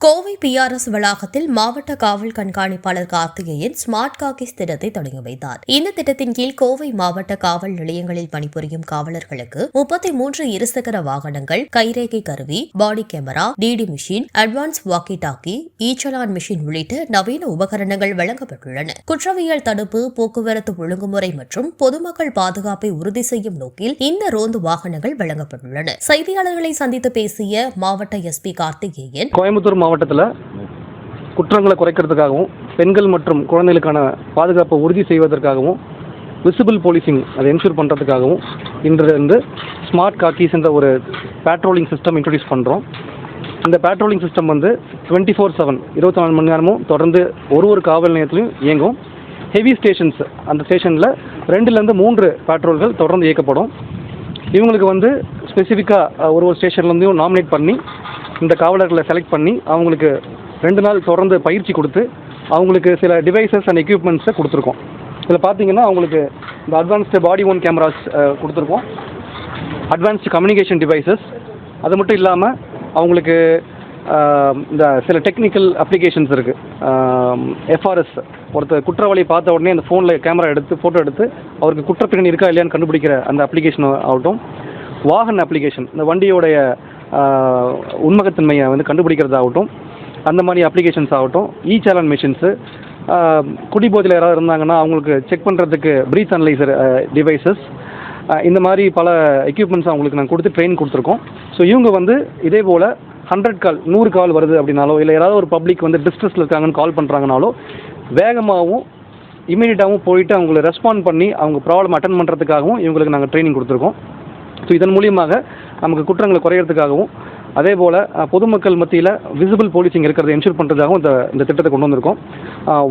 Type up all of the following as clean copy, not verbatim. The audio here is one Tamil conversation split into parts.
கோவை PRS வளாகத்தில் மாவட்ட காவல் கண்காணிப்பாளர் கார்த்திகேயன் ஸ்மார்ட் காக்கிஸ் திட்டத்தை தொடங்கி வைத்தார். இந்த திட்டத்தின் கீழ் கோவை மாவட்ட காவல் நிலையங்களில் பணிபுரியும் காவலர்களுக்கு 33 இருசக்கர வாகனங்கள், கைரேகை கருவி, body camera, DD machine, advance walkie talkie, ஈச்சலான் மிஷின் உள்ளிட்ட நவீன உபகரணங்கள் வழங்கப்பட்டுள்ளன. குற்றவியல் தடுப்பு, போக்குவரத்து ஒழுங்குமுறை மற்றும் பொதுமக்கள் பாதுகாப்பை உறுதி செய்யும் நோக்கில் இந்த ரோந்து வாகனங்கள் வழங்கப்பட்டுள்ளன. செய்தியாளர்களை சந்தித்து பேசிய மாவட்ட SP கார்த்திகேயன், கோயம்புத்தூர் மாவட்டத்தில் குற்றங்களை குறைக்கிறதுக்காகவும் பெண்கள் மற்றும் குழந்தைகளுக்கான பாதுகாப்பை உறுதி செய்வதற்காகவும் விசிபிள் போலீசிங் அதை என்ஷூர் பண்ணுறதுக்காகவும் இன்றிலிருந்து ஸ்மார்ட் காக்கீஸ் என்ற ஒரு பேட்ரோலிங் சிஸ்டம் இன்ட்ரடியூஸ் பண்ணுறோம். இந்த பேட்ரோலிங் சிஸ்டம் 24/7 24 மணி நேரமும் தொடர்ந்து ஒரு காவல் நிலையத்திலையும் இயங்கும். ஹெவி ஸ்டேஷன்ஸ், அந்த ஸ்டேஷனில் 2லேருந்து 3 பேட்ரோல்கள் தொடர்ந்து இயக்கப்படும். இவங்களுக்கு ஸ்பெசிஃபிக்காக ஒரு ஸ்டேஷன்லேருந்தையும் நாமினேட் பண்ணி இந்த காவலர்களை செலக்ட் பண்ணி அவங்களுக்கு 2 நாள் தொடர்ந்து பயிற்சி கொடுத்து அவங்களுக்கு சில டிவைசஸ் அண்ட் எக்யூப்மெண்ட்ஸை கொடுத்துருக்கோம். இதில் பார்த்தீங்கன்னா அவங்களுக்கு இந்த அட்வான்ஸ்டு பாடி ஒன் கேமராஸ் கொடுத்துருக்கோம், அட்வான்ஸ்டு கம்யூனிகேஷன் டிவைசஸ். அது மட்டும் இல்லாமல் அவங்களுக்கு இந்த சில டெக்னிக்கல் அப்ளிகேஷன்ஸ் இருக்குது. FRS, ஒருத்தர் குற்றவாளியை பார்த்த உடனே அந்த ஃபோனில் கேமரா எடுத்து ஃபோட்டோ எடுத்து அவருக்கு குற்றப்பின்னணி இருக்கா இல்லையான்னு கண்டுபிடிக்கிற அந்த அப்ளிகேஷன் ஆகட்டும், வாகன அப்ளிகேஷன், இந்த வண்டியோடைய உண்மகத்தன்மையை கண்டுபிடிக்கிறதாகட்டும், அந்த மாதிரி அப்ளிகேஷன்ஸ் ஆகட்டும், ஈச்சலான் மிஷின்ஸு, குடிபோதையில் யாராவது இருந்தாங்கன்னா அவங்களுக்கு செக் பண்ணுறதுக்கு ப்ரீத் அனலைசர் டிவைசஸ், இந்த மாதிரி பல எக்யூப்மெண்ட்ஸ் அவங்களுக்கு நாங்கள் கொடுத்து ட்ரெயின் கொடுத்துருக்கோம். ஸோ இவங்க இதே போல் 100 கால் 100 கால் வருது அப்படின்னாலோ, இல்லை யாராவது ஒரு பப்ளிக் டிஸ்ட்ரெஸில் இருக்காங்கன்னு கால் பண்ணுறாங்கனாலோ வேகமாகவும் இமீடியட்டாகவும் போயிட்டு அவங்களை ரெஸ்பாண்ட் பண்ணி அவங்க ப்ராப்ளம் அட்டன் பண்ணுறதுக்காகவும் இவங்களுக்கு நாங்கள் ட்ரைனிங் கொடுத்துருக்கோம். ஸோ இதன் மூலியமாக நமக்கு குற்றங்களை குறையிறதுக்காகவும் அதே போல் பொதுமக்கள் மத்தியில் விசிபிள் போலீசிங் இருக்கிறத என்ஷூர் பண்ணுறதுக்காகவும் இந்த திட்டத்தை கொண்டு வந்திருக்கோம்.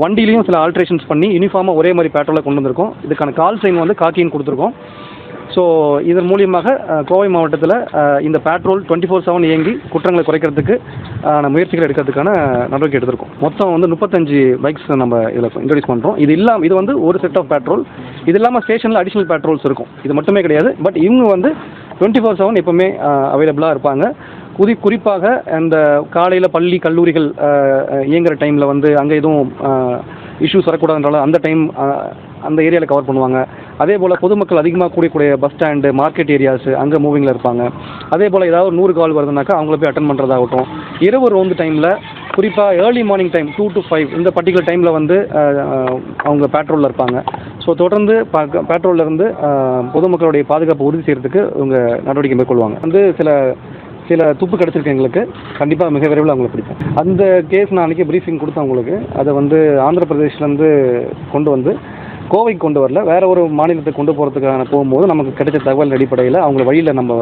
வண்டியிலையும் சில ஆல்ட்ரேஷன்ஸ் பண்ணி யூனிஃபார்மாக ஒரே மாதிரி பேட்ரோலை கொண்டு வந்திருக்கோம். இதுக்கான கால் சைன் காக்கின்னு கொடுத்துருக்கோம். ஸோ இதன் மூலியமாக கோவை மாவட்டத்தில் இந்த பேட்ரோல் 24/7 இயங்கி குற்றங்களை குறைக்கிறதுக்கு முயற்சிகள் எடுக்கிறதுக்கான நடவடிக்கை எடுத்திருக்கோம். மொத்தம் 35 பைக்ஸ் நம்ம இதில் இன்ட்ரடியூஸ் பண்ணுறோம். இது ஒரு செட் ஆஃப் பேட்ரோல். இது இல்லாமல் ஸ்டேஷனில் அடிஷ்னல் பேட்ரோல்ஸ் இருக்கும். இது மட்டுமே கிடையாது. பட் இவங்க 24/7 எப்போவுமே அவைலபிளாக இருப்பாங்க. குறிப்பாக இந்த காலையில் பள்ளி கல்லூரிகள் இயங்குகிற டைமில் அங்கே எதுவும் இஷ்யூஸ் வரக்கூடாதுன்றால அந்த டைம் அந்த ஏரியாவில் கவர் பண்ணுவாங்க. அதே போல் பொதுமக்கள் அதிகமாக கூடக்கூடிய பஸ் ஸ்டாண்டு, மார்க்கெட் ஏரியாஸு அங்கே மூவிங்கில் இருப்பாங்க. அதே போல் ஏதாவது 100 கால் வருதுனாக்கா அவங்கள போய் அட்டன் பண்ணுறதாகட்டும். இரவு ரோந்து டைமில் குறிப்பாக ஏர்லி மார்னிங் டைம் 2 to 5 இந்த பர்டிகுலர் டைமில் அவங்க பேட்ரோலில் இருப்பாங்க. ஸோ தொடர்ந்து பேட்ரோலிருந்து பொதுமக்களுடைய பாதுகாப்பு உறுதி செய்கிறதுக்கு இவங்க நடவடிக்கை மேற்கொள்வாங்க. சில துப்பு கிடச்சிருக்கு எங்களுக்கு, கண்டிப்பாக மிக விரைவில் அவங்களை பிடிப்போம். அந்த கேஸ் நான் அன்றைக்கி ப்ரீஃபிங் கொடுத்தேன் அவங்களுக்கு. அதை ஆந்திர பிரதேஷ்லேருந்து கொண்டு கோவைக்கு கொண்டு வரல, வேறு ஒரு மாநிலத்துக்கு கொண்டு போகிறதுக்கான போகும்போது நமக்கு கிடைச்ச தகவல் அடிப்படையில் அவங்கள வழியில் நம்ம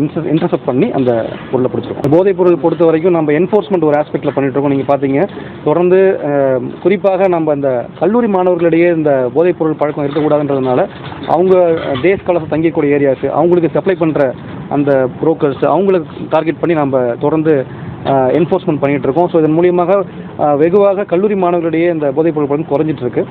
இன்டர்செப்ட் பண்ணி அந்த பொருளை பிடிச்சிருக்கோம். போதைப் பொருள் பொறுத்த வரைக்கும் நம்ம என்ஃபோர்ஸ்மெண்ட் ஒரு ஆஸ்பெக்டில் பண்ணிகிட்ருக்கோம். நீங்கள் பார்த்தீங்க, தொடர்ந்து குறிப்பாக நம்ம இந்த கல்லூரி மாணவர்களிடையே இந்த போதைப் பொருள் பழக்கம் இருக்கக்கூடாதுன்றதுனால அவங்க டே ஸ்காலர்ஸ் தங்கிக்கூடிய ஏரியாஸு, அவங்களுக்கு சப்ளை பண்ணுற அந்த புரோக்கர்ஸ், அவங்களுக்கு டார்கெட் பண்ணி நம்ம தொடர்ந்து என்ஃபோர்ஸ்மெண்ட் பண்ணிகிட்டு இருக்கோம். ஸோ இதன் மூலியமாக வெகுவாக கல்லூரி மாணவர்களிடையே இந்த போதைப் பொருள் பழக்கம் குறைஞ்சிட்டு இருக்கு.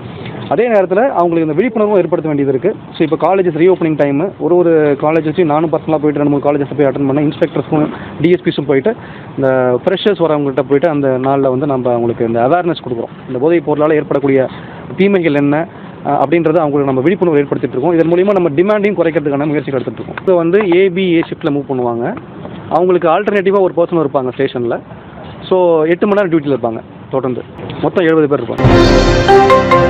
அதே நேரத்தில் அவங்களுக்கு இந்த விழிப்புணர்வும் ஏற்படுத்த வேண்டியது இருக்குது. ஸோ இப்போ காலேஜஸ் ரீஓப்பனிங் டைமு, ஒரு காலேஜஸையும் நானும் பர்சனலாக போயிட்டு 2-3 காலேஜஸ் போய் அட்டன் பண்ணேன். இன்ஸ்பெக்டர்ஸும் டிஎஸ்பிஸும் போயிட்டு இந்த ஃப்ரெஷர்ஸ் வரவங்கள்ட்ட போயிட்டு அந்த நாளில் நம்ம அவங்களுக்கு இந்த அவேர்னஸ் கொடுக்குறோம். இந்த போதைப் பொருளால் ஏற்படக்கூடிய தீமைகள் என்ன அப்படின்றத அவங்களுக்கு நம்ம விழிப்புணர்வு ஏற்படுத்திட்டு இருக்கோம். இதன் மூலிமா நம்ம டிமாண்டையும் குறைக்கிறதுக்கான முயற்சிகள் எடுத்துகிட்டு இருக்கோம். இப்போ ஏ ஷிஃப்ட்டில் மூவ் பண்ணுவாங்க. அவங்களுக்கு ஆல்டர்னேட்டிவாக ஒரு பர்சன் இருப்பாங்க ஸ்டேஷனில். ஸோ 8 மணி நேரம் டியூட்டியில் இருப்பாங்க. தொடர்ந்து மொத்தம் 70 பேர் இருப்பாங்க.